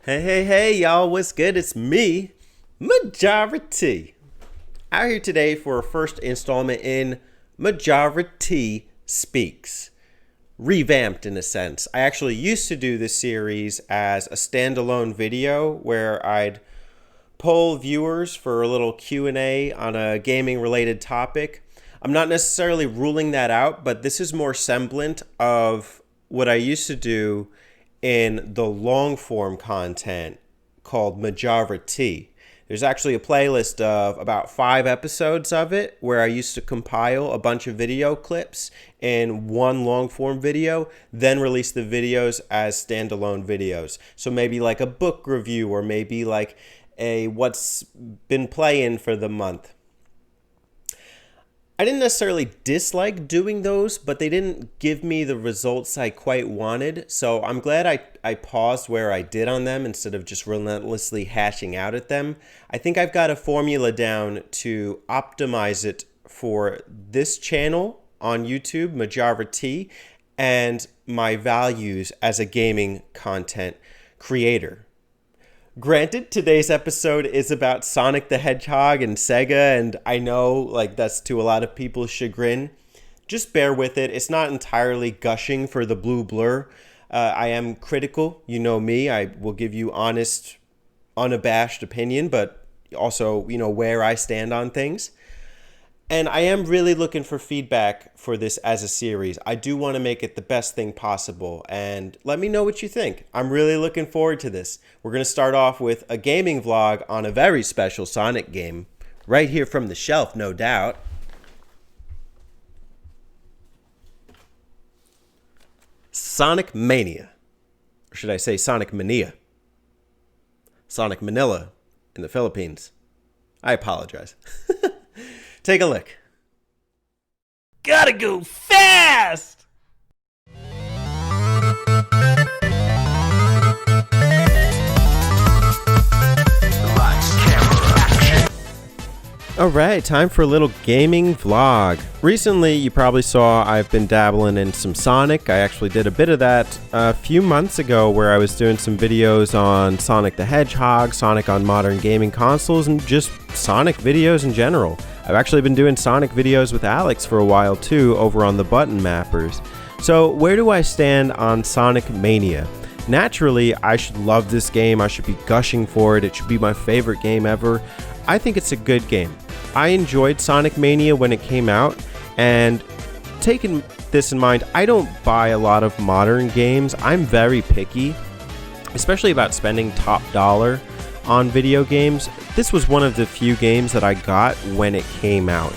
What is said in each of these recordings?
Hey, y'all, what's good? It's me, Majora T. Out here today for our first installment in Majora T Speaks. Revamped in a sense. I actually used to do this series as a standalone video where I'd poll viewers for a little Q&A on a gaming related topic. I'm not necessarily ruling that out, but this is more semblant of what I used to do in the long form content called Majora T. There's actually a playlist of about 5 episodes of it where I used to compile a bunch of video clips in one long form video, then release the videos as standalone videos. So maybe like a book review or maybe like a what's been playing for the month. I didn't necessarily dislike doing those, but they didn't give me the results I quite wanted. So I'm glad I paused where I did on them instead of just relentlessly hashing out at them. I think I've got a formula down to optimize it for this channel on YouTube, Majora T, and my values as a gaming content creator. Granted, today's episode is about Sonic the Hedgehog and Sega, and I know like that's to a lot of people's chagrin. Just bear with it. It's not entirely gushing for the blue blur. I am critical. You know me. I will give you honest, unabashed opinion, but also, where I stand on things. And I am really looking for feedback for this as a series. I do want to make it the best thing possible. And let me know what you think. I'm really looking forward to this. We're going to start off with a gaming vlog on a very special Sonic game. Right here from the shelf, no doubt. Sonic Mania. Or should I say Sonic Mania? Sonic Manila in the Philippines. I apologize. Take a look. Gotta go fast! Alright, time for a little gaming vlog. Recently, you probably saw I've been dabbling in some Sonic. I actually did a bit of that a few months ago where I was doing some videos on Sonic the Hedgehog, Sonic on modern gaming consoles, and just Sonic videos in general. I've actually been doing Sonic videos with Alex for a while too over on the Button Mappers. So where do I stand on Sonic Mania? Naturally, I should love this game. I should be gushing for it. It should be my favorite game ever. I think it's a good game. I enjoyed Sonic Mania when it came out, and taking this in mind, I don't buy a lot of modern games. I'm very picky, especially about spending top dollar on video games. This was one of the few games that I got when it came out,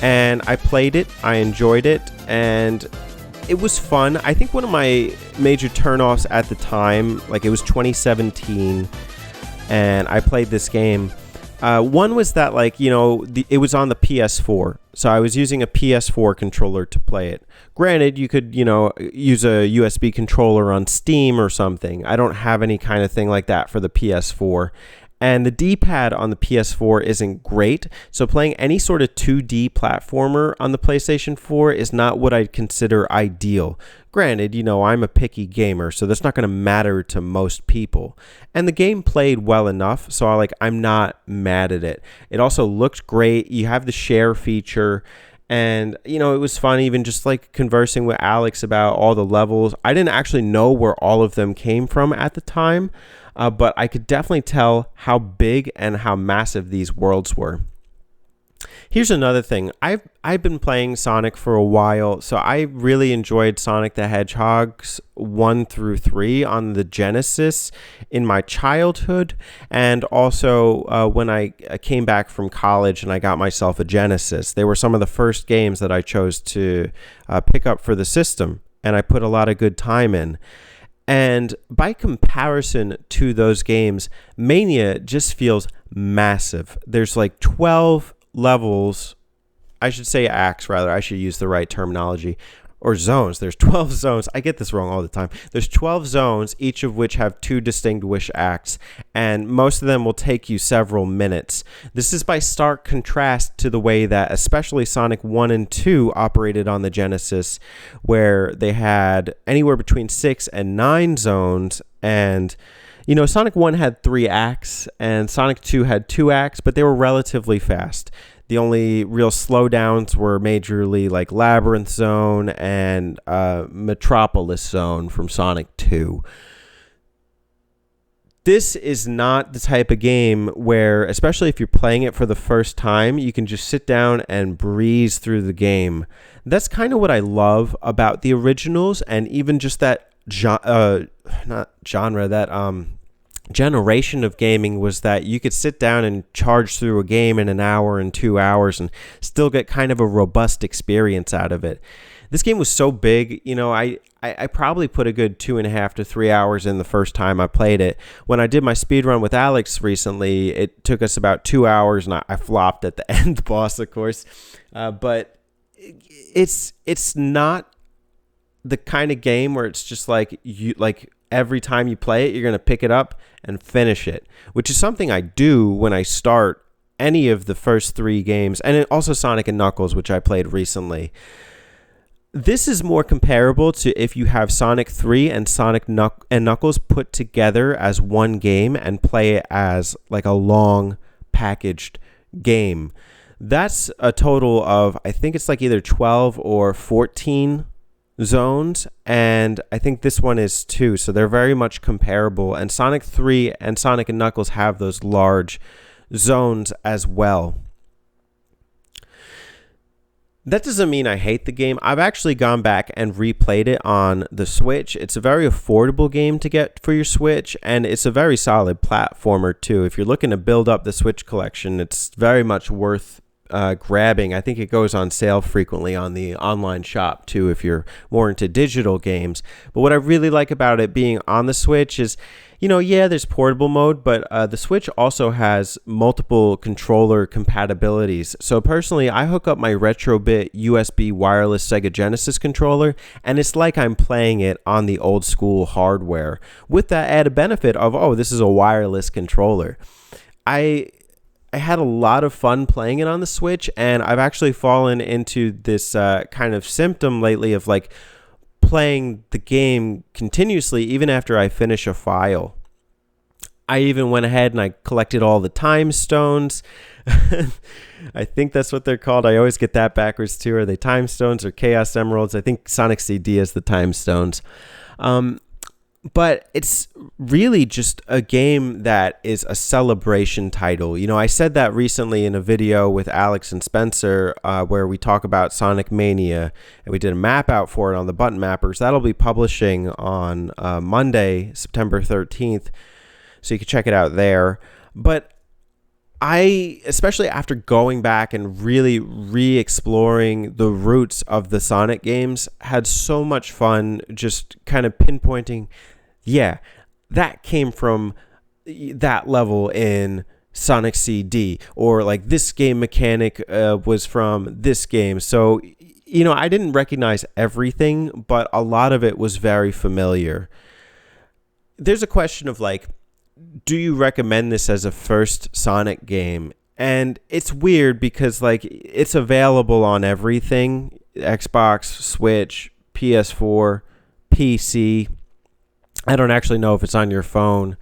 and I played it, I enjoyed it, and it was fun. I think one of my major turnoffs at the time, like it was 2017, and I played this game. One was that, it was on the PS4, so I was using a PS4 controller to play it. Granted, you could, use a USB controller on Steam or something. I don't have any kind of thing like that for the PS4. And the D-pad on the PS4 isn't great, so playing any sort of 2D platformer on the PlayStation 4 is not what I'd consider ideal. Granted, I'm a picky gamer, so that's not going to matter to most people. And the game played well enough, so I'm not mad at it. It also looked great. You have the share feature, and it was fun even just conversing with Alex about all the levels. I didn't actually know where all of them came from at the time. But I could definitely tell how big and how massive these worlds were. Here's another thing. I've been playing Sonic for a while, so I really enjoyed Sonic the Hedgehogs 1 through 3 on the Genesis in my childhood, and also when I came back from college and I got myself a Genesis. They were some of the first games that I chose to pick up for the system, and I put a lot of good time in. And by comparison to those games, Mania just feels massive. There's 12 levels, I should say acts rather, I should use the right terminology, or zones. There's 12 zones. I get this wrong all the time. There's 12 zones, each of which have 2 distinguished acts, and most of them will take you several minutes. This is by stark contrast to the way that especially Sonic 1 and 2 operated on the Genesis, where they had anywhere between 6 and 9 zones, and Sonic 1 had 3 acts and Sonic 2 had 2 acts, but they were relatively fast. The only real slowdowns were majorly like Labyrinth Zone and Metropolis Zone from Sonic 2. This is not the type of game where, especially if you're playing it for the first time, you can just sit down and breeze through the game. That's kind of what I love about the originals, and even just that generation of gaming, was that you could sit down and charge through a game in an hour and 2 hours and still get kind of a robust experience out of it. This game was so big, I probably put a good 2.5 to 3 hours in the first time I played it. When I did my speed run with Alex recently, it took us about 2 hours, and I flopped at the end boss, of course. But it's not the kind of game where it's just like every time you play it, you're going to pick it up and finish it, which is something I do when I start any of the first 3 games, and also Sonic and Knuckles, which I played recently. This is more comparable to if you have Sonic 3 and Sonic and Knuckles put together as one game and play it as like a long packaged game. That's a total of, I think it's like either 12 or 14 zones, and I think this one is 2, so they're very much comparable. And Sonic 3 and Sonic and Knuckles have those large zones as well. That doesn't mean I hate the game. I've actually gone back and replayed it on the Switch. It's a very affordable game to get for your Switch, and it's a very solid platformer too. If you're looking to build up the Switch collection, it's very much worth grabbing. I think it goes on sale frequently on the online shop too if you're more into digital games. But what I really like about it being on the Switch is, there's portable mode, but the Switch also has multiple controller compatibilities. So personally, I hook up my Retrobit USB wireless Sega Genesis controller, and it's like I'm playing it on the old school hardware with that added benefit of, this is a wireless controller. I had a lot of fun playing it on the Switch, and I've actually fallen into this kind of symptom lately of like playing the game continuously even after I finish a file. I even went ahead and I collected all the time stones. I think that's what they're called. I always get that backwards too. Are they time stones or chaos emeralds? I think Sonic CD is the time stones. But it's really just a game that is a celebration title. I said that recently in a video with Alex and Spencer where we talk about Sonic Mania, and we did a map out for it on the Button Mappers. That'll be publishing on Monday, September 13th, so you can check it out there. But I, especially after going back and really re-exploring the roots of the Sonic games, had so much fun just kind of pinpointing, that came from that level in Sonic CD, or like this game mechanic was from this game. So, I didn't recognize everything, but a lot of it was very familiar. There's a question of like, do you recommend this as a first Sonic game? And it's weird because like it's available on everything: Xbox, Switch, PS4, PC. I don't actually know if it's on your phone.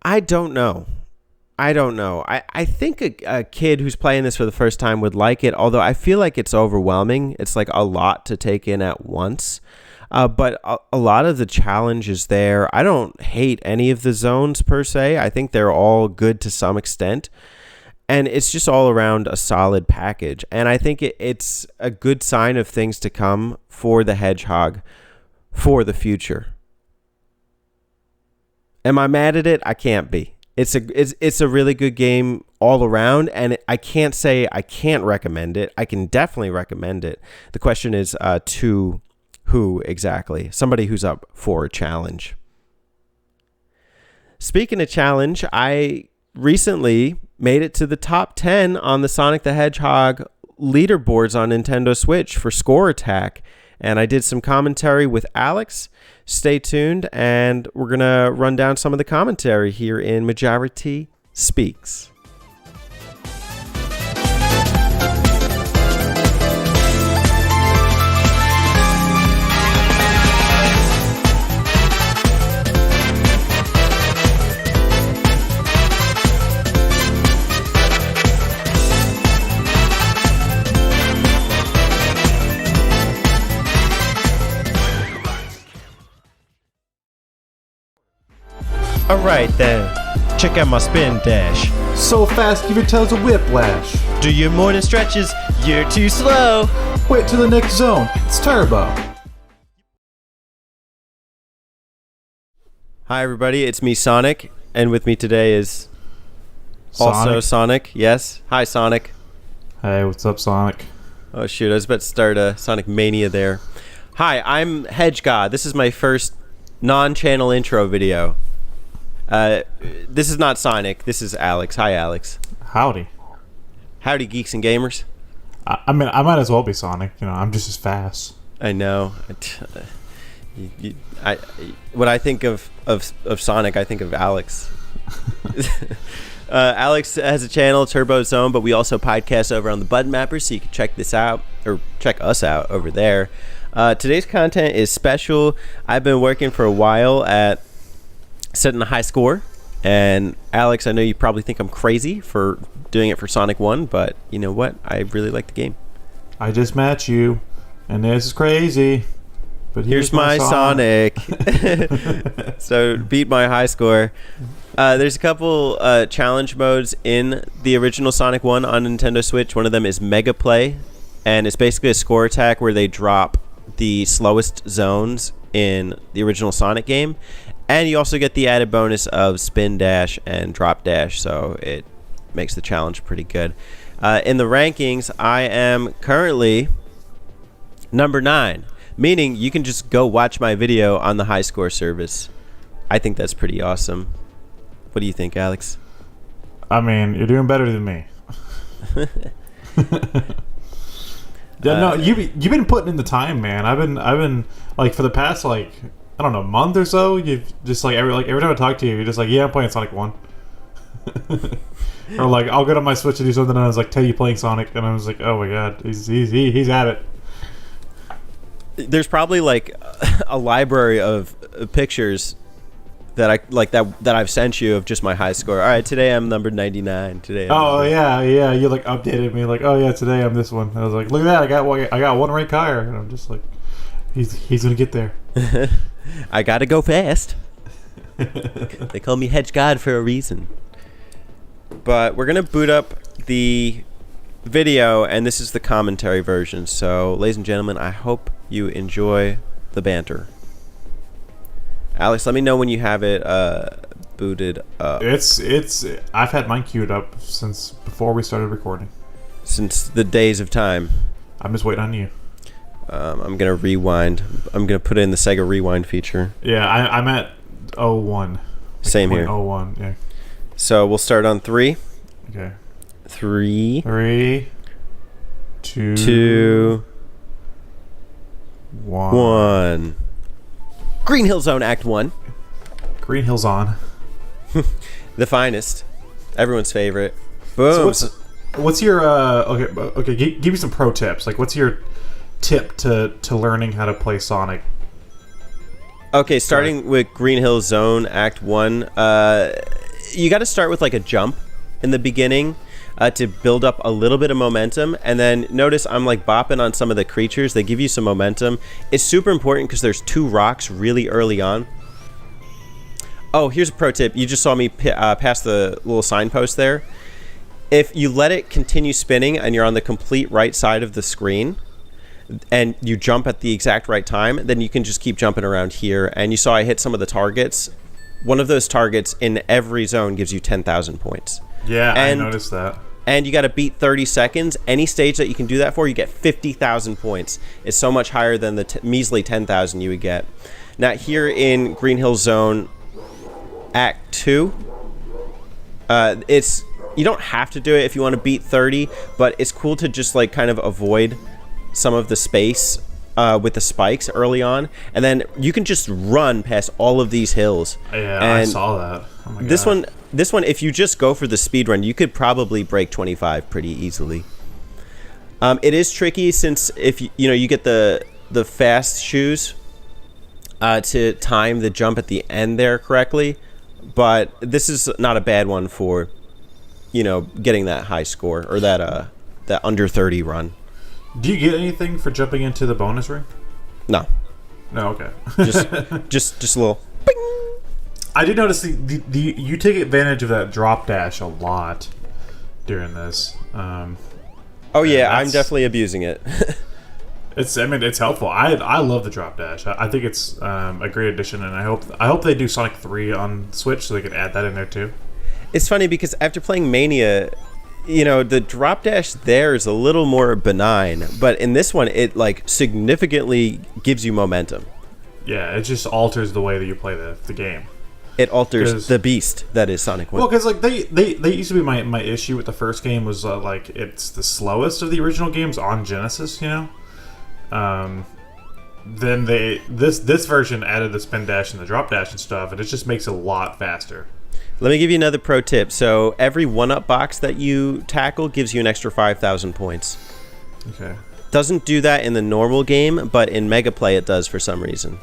I don't know. I think a kid who's playing this for the first time would like it, although I feel like it's overwhelming. It's like a lot to take in at once. But a lot of the challenge is there. I don't hate any of the zones per se. I think they're all good to some extent. And it's just all around a solid package. And I think it's a good sign of things to come for the Hedgehog for the future. Am I mad at it? I can't be. It's a really good game all around, and I can't say I can't recommend it. I can definitely recommend it. The question is to who exactly? Somebody who's up for a challenge. Speaking of challenge, I recently made it to the top 10 on the Sonic the Hedgehog leaderboards on Nintendo Switch for Score Attack, and I did some commentary with Alex. Stay tuned, and we're going to run down some of the commentary here in Majora T Speaks. Alright then, check out my spin dash. So fast, give your toes a whiplash. Do your morning stretches, you're too slow. Wait till the next zone, it's turbo. Hi everybody, it's me Sonic, and with me today is also Sonic. Yes. Hi Sonic. Hey, what's up, Sonic? Oh shoot, I was about to start a Sonic Mania there. Hi, I'm Hedgehog. This is my first non-channel intro video. This is not Sonic, this is Alex. Hi Alex. Howdy. Howdy geeks and gamers. I mean, I might as well be Sonic. You know, I'm just as fast. I know. When I think of Sonic, I think of Alex. Alex has a channel, Turbo Zone, but we also podcast over on the Button Mapper, so you can check this out, or check us out over there. Today's content is special. I've been working for a while at setting a high score, and Alex, I know you probably think I'm crazy for doing it for Sonic 1, but you know what? I really like the game. I just met you, and this is crazy. But here's my Sonic. So beat my high score. There's a couple challenge modes in the original Sonic 1 on Nintendo Switch. One of them is Mega Play, and it's basically a score attack where they drop the slowest zones in the original Sonic game. And you also get the added bonus of Spin Dash and Drop Dash, so it makes the challenge pretty good. In the rankings, I am currently number 9. Meaning you can just go watch my video on the high score service. I think that's pretty awesome. What do you think, Alex? I mean, you're doing better than me. Yeah, no, you've been putting in the time, man. I've been like for the past I don't know, month or so. You've just every time I talk to you, you're just like, yeah, I'm playing Sonic 1. Or I'll get on my Switch to do something, and I was like, tell you playing Sonic, and I was like, oh my god, he's at it. There's probably a library of pictures that that I've sent you of just my high score. All right, today I'm number 99. Today. Yeah. You updated me oh yeah, today I'm this one. I was like, look at that, I got one rank higher, and I'm just like, he's gonna get there. I gotta go fast. They call me Hedgehog for a reason. But we're gonna boot up the video, and this is the commentary version. So, ladies and gentlemen, I hope you enjoy the banter. Alex, let me know when you have it booted up. I've had mine queued up since before we started recording. Since the days of time. I'm just waiting on you. I'm gonna rewind. I'm gonna put in the Sega Rewind feature. Yeah, I'm at 01. Same here. 01, yeah. So we'll start on 3. Okay. 3, 2, 1. Green Hill Zone Act 1. Green Hill's on. The finest. Everyone's favorite. Boom. So what's your okay, give me some pro tips. What's your tip to learning how to play Sonic? Okay, starting with Green Hill Zone Act 1, you got to start with a jump in the beginning to build up a little bit of momentum, and then notice I'm bopping on some of the creatures. They give you some momentum. It's super important because there's 2 rocks really early on. Oh, here's a pro tip. You just saw me pass the little signpost there. If you let it continue spinning and you're on the complete right side of the screen, and you jump at the exact right time, then you can just keep jumping around here. And you saw I hit some of the targets. One of those targets in every zone gives you 10,000 points. Yeah, I noticed that. And you got to beat 30 seconds. Any stage that you can do that for, you get 50,000 points. It's so much higher than the measly 10,000 you would get. Now, here in Green Hill Zone Act 2, you don't have to do it if you want to beat 30, but it's cool to just kind of avoid some of the space with the spikes early on, and then you can just run past all of these hills. Yeah, and I saw that. Oh my God. This one, if you just go for the speed run, you could probably break 25 pretty easily. It is tricky since if you get the fast shoes to time the jump at the end there correctly, but this is not a bad one for getting that high score or that under 30 run. Do you get anything for jumping into the bonus ring? No. No, okay. just a little bing. I did notice the you take advantage of that drop dash a lot during this. Oh yeah, I'm definitely abusing it. It's helpful. I love the drop dash. I think it's a great addition, and I hope they do Sonic 3 on Switch so they can add that in there too. It's funny because after playing Mania, you know, the drop dash there is a little more benign, but in this one it like significantly gives you momentum. Yeah, it just alters the way that you play the game. It alters the beast that is Sonic 1. Well, because like they used to be my issue with the first game was like it's the slowest of the original games on Genesis, you know. Then this version added the spin dash and the drop dash and stuff, and it just makes it a lot faster. Let me give you another pro tip. So every 1-up box that you tackle gives you an extra 5,000 points. Okay. Doesn't do that in the normal game, but in Mega Play it does for some reason.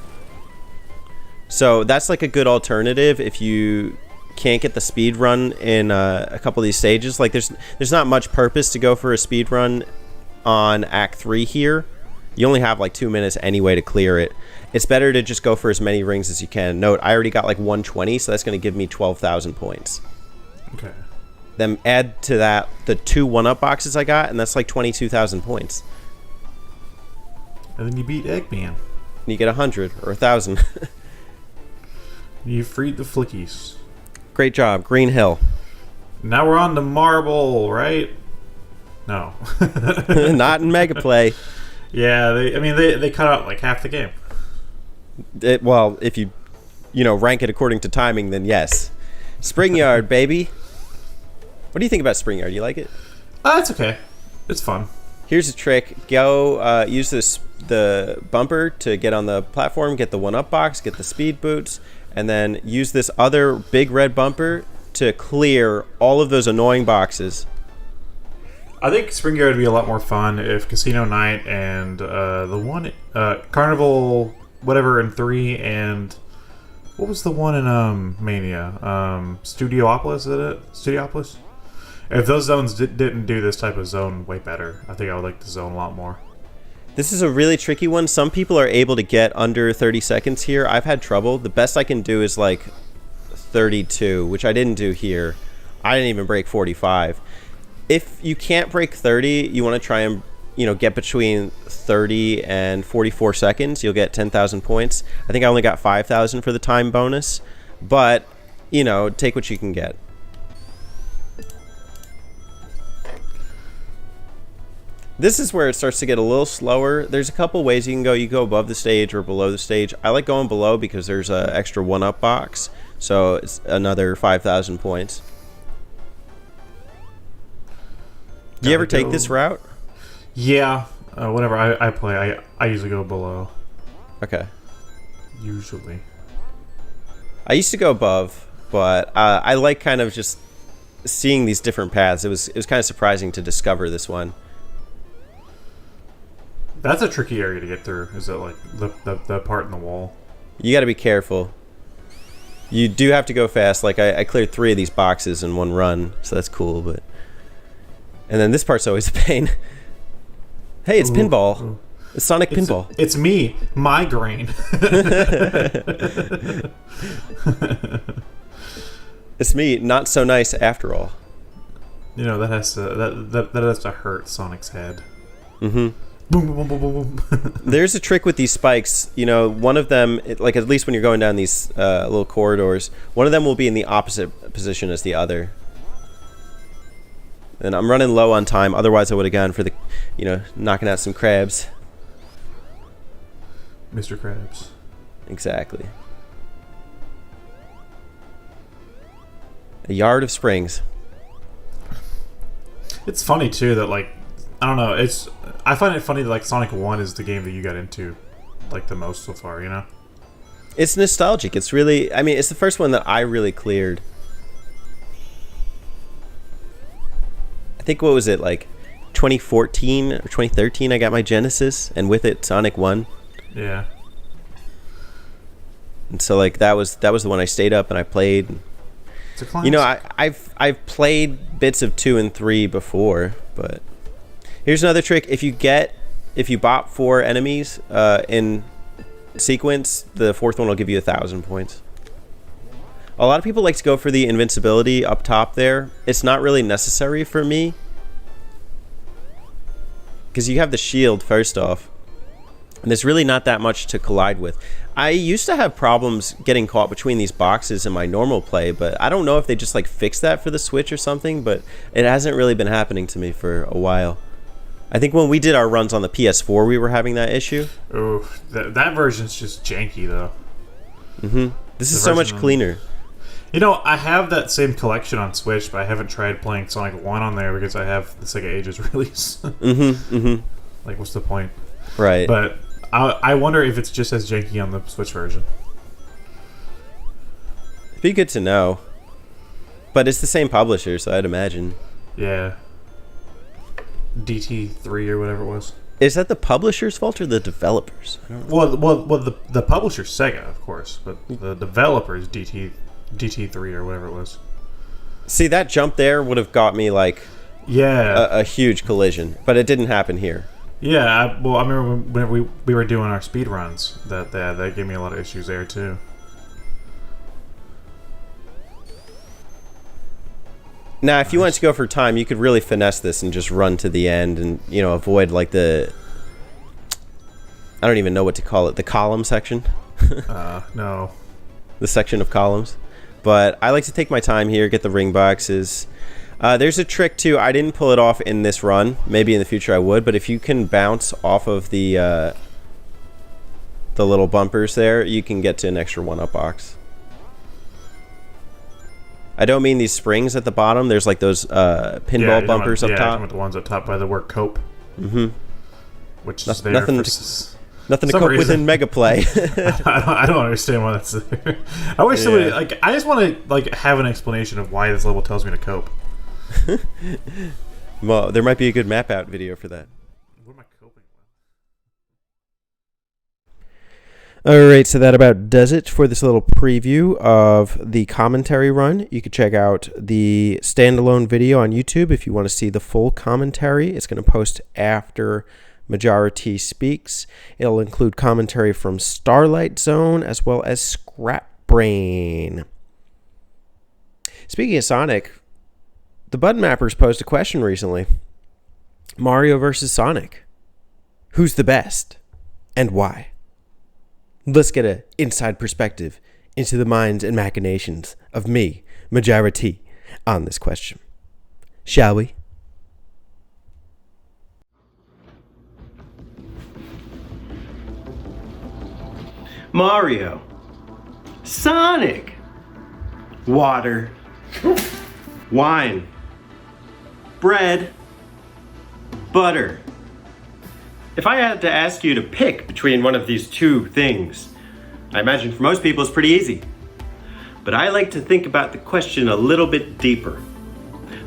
So that's like a good alternative if you can't get the speed run in a couple of these stages. Like there's not much purpose to go for a speed run on Act 3 here. You only have like 2 minutes anyway to clear it. It's better to just go for as many rings as you can. Note, I already got like 120, so that's going to give me 12,000 points. Okay. Then add to that the 2 1-up boxes I got, and that's like 22,000 points. And then you beat Eggman. And you get 100 or 1,000. You freed the flickies. Great job, Green Hill. Now we're on to Marble, right? No. Not in Mega Play. Yeah, they cut out like half the game. Well, if you rank it according to timing, then yes. Spring Yard, baby. What do you think about Spring Yard? You like it? It's okay. It's fun. Here's a trick. Go use the bumper to get on the platform, get the 1-up box, get the speed boots, and then use this other big red bumper to clear all of those annoying boxes. I think Spring Yard would be a lot more fun if Casino Night and the one Carnival whatever in 3 and what was the one in Mania? Studiopolis, is it? Studiopolis? If those zones didn't do this type of zone way better, I think I would like the zone a lot more. This is a really tricky one. Some people are able to get under 30 seconds here. I've had trouble. The best I can do is like 32, which I didn't do here. I didn't even break 45. If you can't break 30, you want to try and get between 30 and 44 seconds. You'll get 10,000 points. I think I only got 5,000 for the time bonus, but take what you can get. This is where it starts to get a little slower. There's a couple ways you can go. You go above the stage or below the stage. I like going below because there's an extra 1-up box, so it's another 5,000 points. Do you ever take this route? Yeah. Whenever I play, I usually go below. Okay. Usually. I used to go above, but I like kind of just seeing these different paths. It was kind of surprising to discover this one. That's a tricky area to get through. Is it like the part in the wall? You got to be careful. You do have to go fast. Like I cleared 3 of these boxes in one run, so that's cool. But and then this part's always a pain. Hey, it's pinball. It's Sonic Pinball. It's me, migraine. It's me, not so nice after all. That has to hurt Sonic's head. Mm-hmm. Boom, boom, boom, boom, boom. There's a trick with these spikes. One of them, like at least when you're going down these little corridors, one of them will be in the opposite position as the other. And I'm running low on time. Otherwise, I would have gone for the, knocking out some crabs. Mr. Krabs. Exactly. A yard of springs. It's funny too that like I don't know. I find it funny that like Sonic 1 is the game that you got into like the most so far. It's nostalgic. It's really. It's the first one that I really cleared. I think what was it like 2014 or 2013 I got my Genesis and with it Sonic 1. Yeah. And so like that was the one I stayed up and I played. It's a classic. I've played bits of 2 and 3 before, but here's another trick. If you bop 4 enemies in sequence, the 4th one will give you 1,000 points. A lot of people like to go for the invincibility up top there. It's not really necessary for me, because you have the shield first off, and there's really not that much to collide with. I used to have problems getting caught between these boxes in my normal play, but I don't know if they just like fixed that for the Switch or something, but it hasn't really been happening to me for a while. I think when we did our runs on the PS4, we were having that issue. Ooh, that version's just janky though. This is so much cleaner. You know, I have that same collection on Switch, but I haven't tried playing Sonic 1 on there because I have the Sega Ages release. Like, what's the point? Right. But I wonder if it's just as janky on the Switch version. It'd be good to know. But it's the same publisher, so I'd imagine. Yeah. DT3 or whatever it was. Is that the publisher's fault or the developers? I don't know. Well, the publisher's Sega, of course, but the developer's DT3 or whatever it was. See, that jump there would have got me like a huge collision, but it didn't happen here. Yeah, I remember whenever we were doing our speed runs, that gave me a lot of issues there too. Now, if you wanted to go for time, you could really finesse this and just run to the end and, you know, avoid like the... I don't even know what to call it. The column section? No. The section of columns. But I like to take my time here, get the ring boxes. There's a trick, too. I didn't pull it off in this run. Maybe in the future I would. But if you can bounce off of the little bumpers there, you can get to an extra 1-up box. I don't mean these springs at the bottom. There's like those pinball bumpers up top. Yeah, the ones up top by the word cope. Which is there nothing to cope with in Mega Play. I don't understand why that's there. I wish somebody I just want to have an explanation of why this level tells me to cope. Well, there might be a good map out video for that. What am I coping with? Alright, so that about does it for this little preview of the commentary run. You can check out the standalone video on YouTube if you want to see the full commentary. It's going to post after Majora T Speaks. It'll include commentary from Starlight Zone as well as Scrap Brain. Speaking of Sonic, the Button Mappers posed a question recently. Mario versus Sonic. Who's the best? And why? Let's get an inside perspective into the minds and machinations of me, Majora T, on this question. Shall we? Mario. Sonic. Water. Wine. Bread. Butter. If I had to ask you to pick between one of these two things, I imagine for most people it's pretty easy. But I like to think about the question a little bit deeper.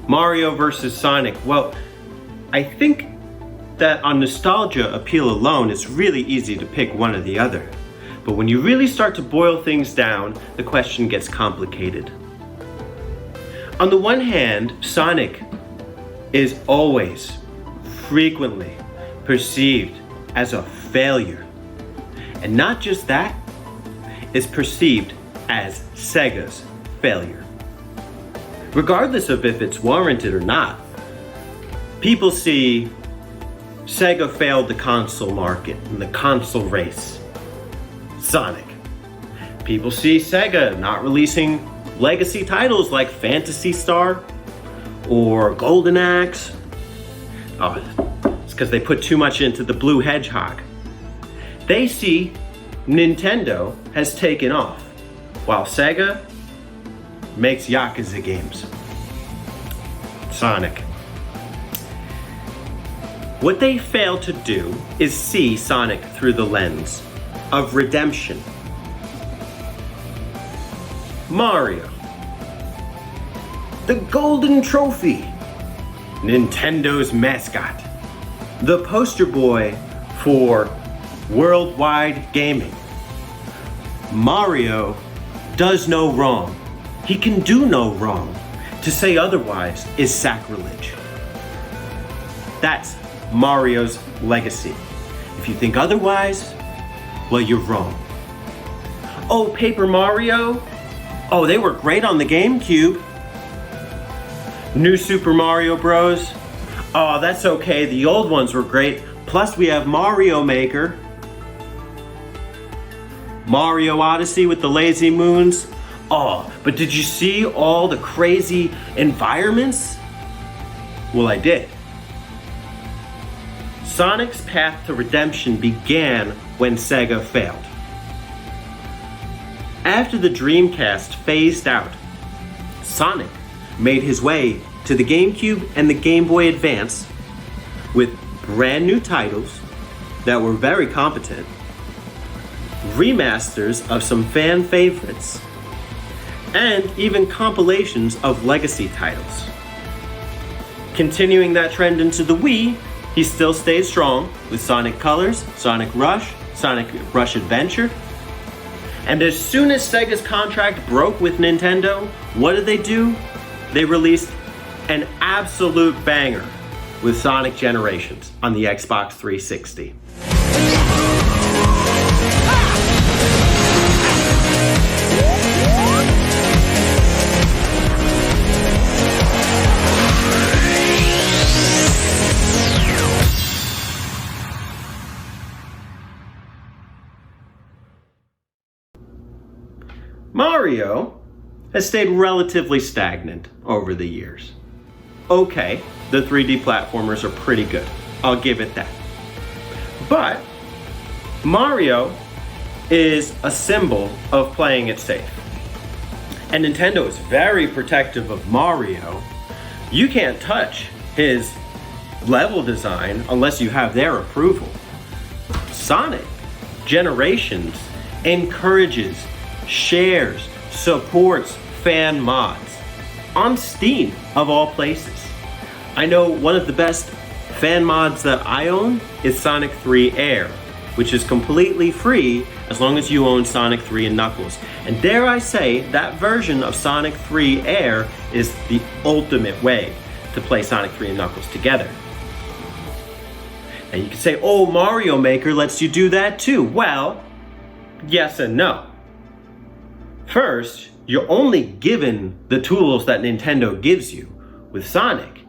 Mario versus Sonic. Well, I think that on nostalgia appeal alone, it's really easy to pick one or the other. But when you really start to boil things down, the question gets complicated. On the one hand, Sonic is always, frequently, perceived as a failure. And not just that, it's perceived as Sega's failure. Regardless of if it's warranted or not, people see Sega failed the console market in the console race. Sonic. People see Sega not releasing legacy titles like Phantasy Star or Golden Axe. Because they put too much into the Blue Hedgehog. They see Nintendo has taken off, while Sega makes Yakuza games. Sonic. What they fail to do is see Sonic through the lens of redemption. Mario. The Golden Trophy. Nintendo's mascot. The poster boy for worldwide gaming. Mario does no wrong. He can do no wrong. To say otherwise is sacrilege. That's Mario's legacy. If you think otherwise, well, you're wrong. Oh, Paper Mario? Oh, they were great on the GameCube. New Super Mario Bros. Oh, that's okay. The old ones were great. Plus we have Mario Maker. Mario Odyssey with the lazy moons. Oh, but did you see all the crazy environments? Well, I did. Sonic's path to redemption began when Sega failed. After the Dreamcast phased out, Sonic made his way to the GameCube and the Game Boy Advance with brand new titles that were very competent, remasters of some fan favorites, and even compilations of legacy titles. Continuing that trend into the Wii, he still stayed strong with Sonic Colors, Sonic Rush, Sonic Rush Adventure. And as soon as Sega's contract broke with Nintendo, what did they do? They released an absolute banger with Sonic Generations on the Xbox 360. Mario has stayed relatively stagnant over the years. Okay, the 3D platformers are pretty good. I'll give it that. But Mario is a symbol of playing it safe. And Nintendo is very protective of Mario. You can't touch his level design unless you have their approval. Sonic Generations encourages, shares, supports fan mods on Steam of all places. I know one of the best fan mods that I own is Sonic 3 Air, which is completely free as long as you own Sonic 3 and Knuckles. And dare I say, that version of Sonic 3 Air is the ultimate way to play Sonic 3 and Knuckles together. And you can say, oh, Mario Maker lets you do that too. Well, yes and no. First, you're only given the tools that Nintendo gives you. With Sonic,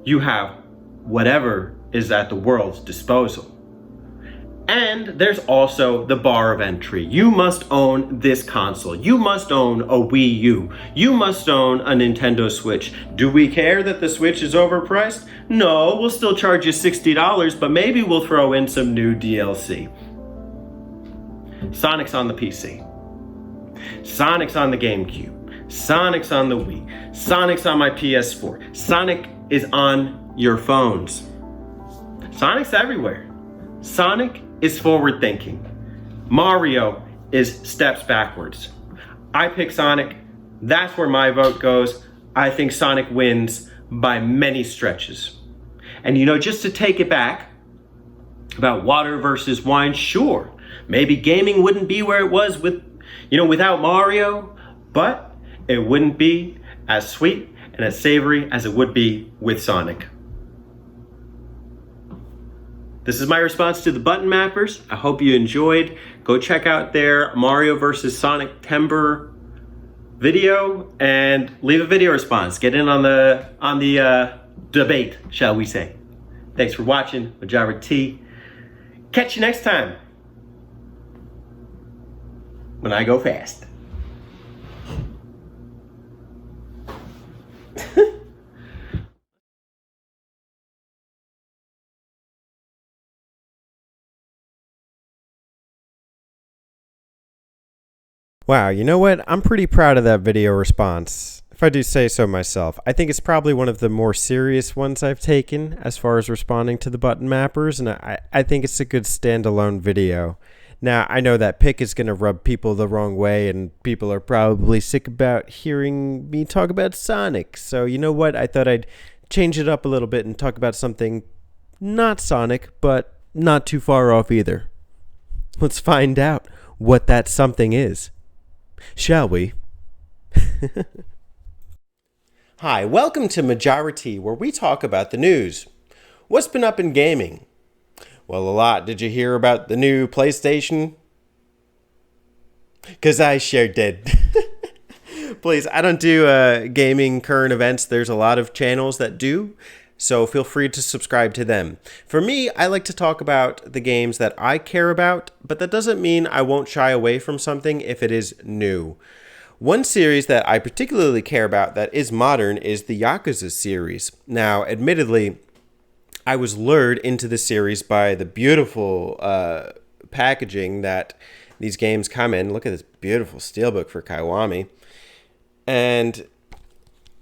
you have whatever is at the world's disposal. And there's also the bar of entry. You must own this console. You must own a Wii U. You must own a Nintendo Switch. Do we care that the Switch is overpriced? No, we'll still charge you $60, but maybe we'll throw in some new DLC. Sonic's on the PC. Sonic's on the GameCube. Sonic's on the Wii. Sonic's on my PS4. Sonic is on your phones. Sonic's everywhere. Sonic is forward thinking. Mario is steps backwards. I pick Sonic. That's where my vote goes. I think Sonic wins by many stretches. And you know, just to take it back about water versus wine, sure, maybe gaming wouldn't be where it was without Mario, but it wouldn't be as sweet and as savory as it would be with Sonic. This is my response to the button mappers. I hope you enjoyed. Go check out their Mario vs. Sonic Timber video and leave a video response. Get in on the debate, shall we say. Thanks for watching. Majora T. Catch you next time when I go fast. Wow, you know what? I'm pretty proud of that video response, if I do say so myself. I think it's probably one of the more serious ones I've taken as far as responding to the button mappers, and I think it's a good standalone video. Now, I know that pick is going to rub people the wrong way, and people are probably sick about hearing me talk about Sonic. So, you know what? I thought I'd change it up a little bit and talk about something not Sonic, but not too far off either. Let's find out what that something is. Shall we? Hi, welcome to Majora T, where we talk about the news. What's been up in gaming? Well, a lot. Did you hear about the new PlayStation? 'Cause I sure did. Please, I don't do gaming current events. There's a lot of channels that do, so feel free to subscribe to them. For me, I like to talk about the games that I care about, but that doesn't mean I won't shy away from something if it is new. One series that I particularly care about that is modern is the Yakuza series. Now, admittedly, I was lured into the series by the beautiful packaging that these games come in. Look at this beautiful steelbook for Kiwami. And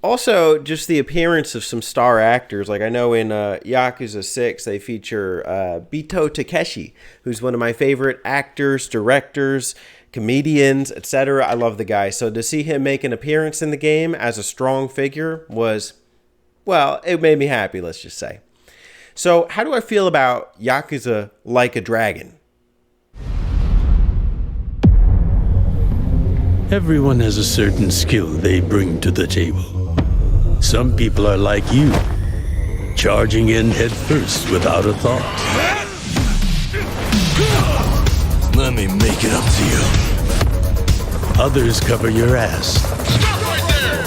also just the appearance of some star actors. Like I know in Yakuza 6, they feature Bito Takeshi, who's one of my favorite actors, directors, comedians, etc. I love the guy. So to see him make an appearance in the game as a strong figure was, well, it made me happy, let's just say. So how do I feel about Yakuza Like a Dragon? Everyone has a certain skill they bring to the table. Some people are like you, charging in head first without a thought. Let me make it up to you. Others cover your ass. Stop right there!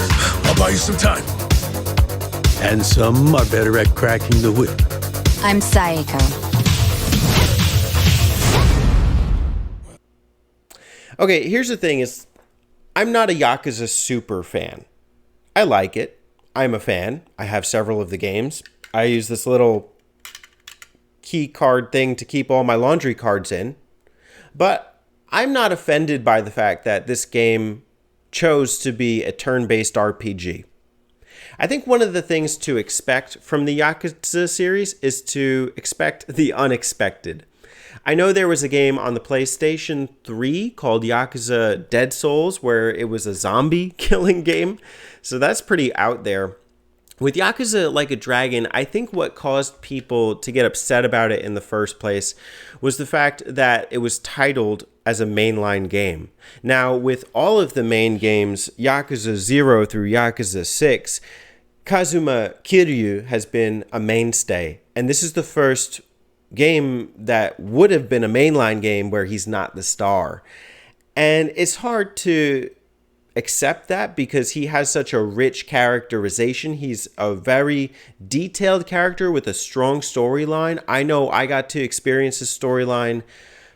I'll buy you some time. And some are better at cracking the whip. I'm Sayako. Okay, here's the thing is, I'm not a Yakuza super fan. I like it. I'm a fan. I have several of the games. I use this little key card thing to keep all my laundry cards in. But I'm not offended by the fact that this game chose to be a turn-based RPG. I think one of the things to expect from the Yakuza series is to expect the unexpected. I know there was a game on the PlayStation 3 called Yakuza Dead Souls where it was a zombie killing game, so that's pretty out there. With Yakuza Like a Dragon, I think what caused people to get upset about it in the first place was the fact that it was titled as a mainline game. Now, with all of the main games, Yakuza 0 through Yakuza 6, Kazuma Kiryu has been a mainstay, and this is the first game that would have been a mainline game where he's not the star. And it's hard to accept that because he has such a rich characterization. He's a very detailed character with a strong storyline. I know I got to experience his storyline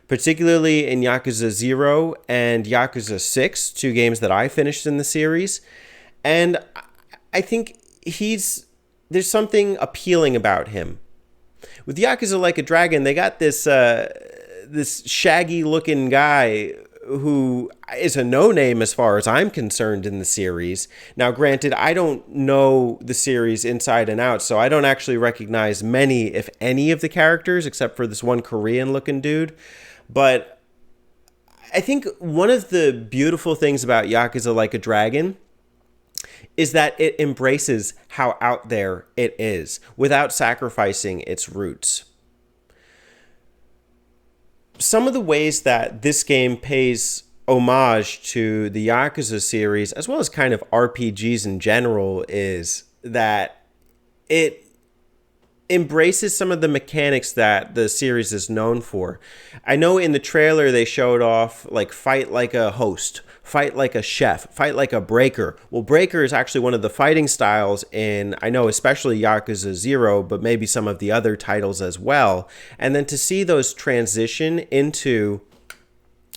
particularly in Yakuza 0 and Yakuza 6, two games that I finished in the series. And I think there's something appealing about him. With Yakuza Like a Dragon, they got this shaggy-looking guy who is a no-name as far as I'm concerned in the series. Now, granted, I don't know the series inside and out, so I don't actually recognize many, if any, of the characters, except for this one Korean-looking dude. But I think one of the beautiful things about Yakuza Like a Dragon is that it embraces how out there it is without sacrificing its roots. Some of the ways that this game pays homage to the Yakuza series, as well as kind of RPGs in general, is that it embraces some of the mechanics that the series is known for. I know in the trailer they showed off like fight like a host, fight like a chef, fight like a breaker. Well, breaker is actually one of the fighting styles in, I know, especially Yakuza 0, but maybe some of the other titles as well. And then to see those transition into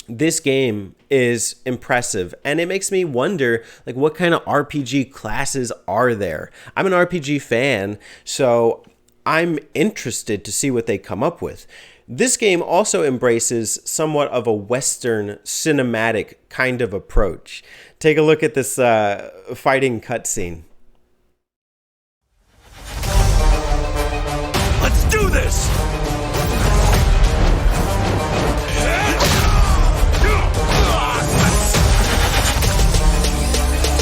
this game is impressive. And it makes me wonder, like, what kind of RPG classes are there? I'm an RPG fan, so I'm interested to see what they come up with. This game also embraces somewhat of a Western cinematic kind of approach. Take a look at this fighting cutscene. Let's do this!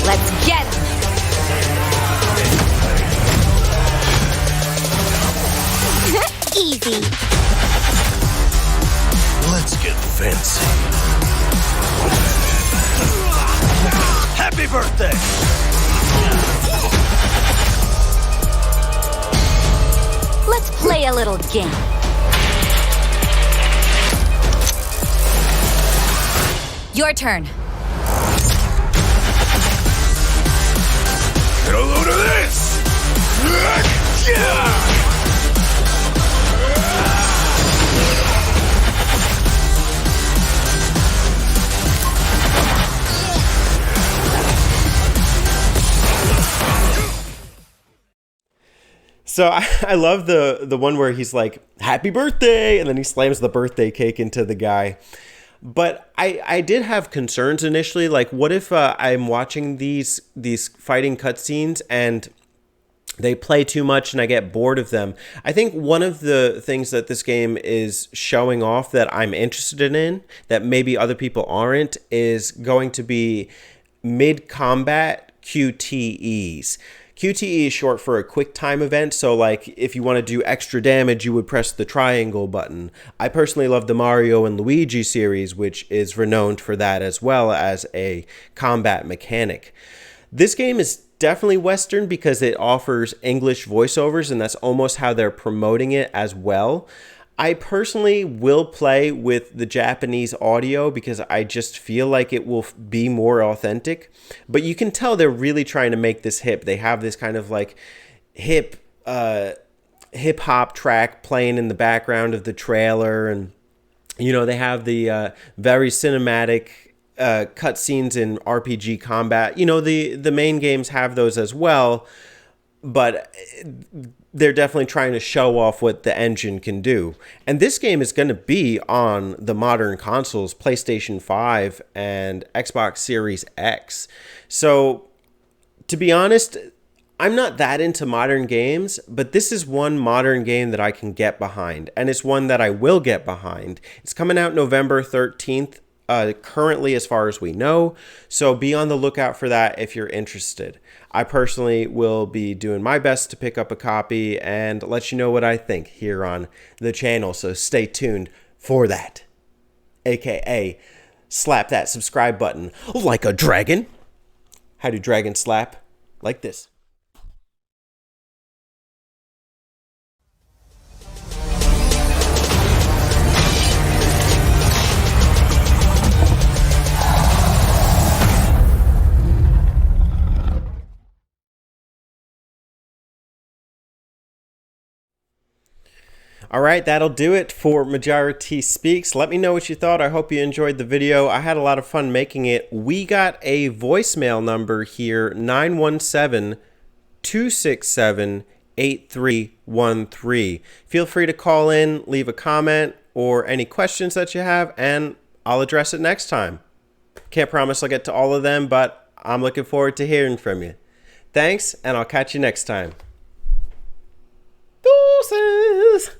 Let's get him! Easy. Let's get fancy. Happy birthday! Let's play a little game. Your turn. Get a load of this! Yeah! So I love the one where he's like, happy birthday, and then he slams the birthday cake into the guy. But I did have concerns initially, like what if I'm watching these fighting cutscenes and they play too much and I get bored of them. I think one of the things that this game is showing off that I'm interested in, that maybe other people aren't, is going to be mid-combat QTEs. QTE is short for a quick time event, so like if you want to do extra damage, you would press the triangle button. I personally love the Mario and Luigi series, which is renowned for that as well as a combat mechanic. This game is definitely Western because it offers English voiceovers, and that's almost how they're promoting it as well. I personally will play with the Japanese audio because I just feel like it will be more authentic. But you can tell they're really trying to make this hip. They have this kind of like hip hop track playing in the background of the trailer, and you know they have the very cinematic cutscenes in RPG combat. You know the main games have those as well, but they're definitely trying to show off what the engine can do. And this game is going to be on the modern consoles, PlayStation 5 and Xbox Series X. So, to be honest, I'm not that into modern games, but this is one modern game that I can get behind. And it's one that I will get behind. It's coming out November 13th, currently as far as we know. So be on the lookout for that if you're interested. I personally will be doing my best to pick up a copy and let you know what I think here on the channel. So stay tuned for that. AKA slap that subscribe button like a dragon. How do dragons slap? Like this. All right, that'll do it for Majora T Speaks. Let me know what you thought. I hope you enjoyed the video. I had a lot of fun making it. We got a voicemail number here, 917-267-8313. Feel free to call in, leave a comment, or any questions that you have, and I'll address it next time. Can't promise I'll get to all of them, but I'm looking forward to hearing from you. Thanks, and I'll catch you next time. Deuces!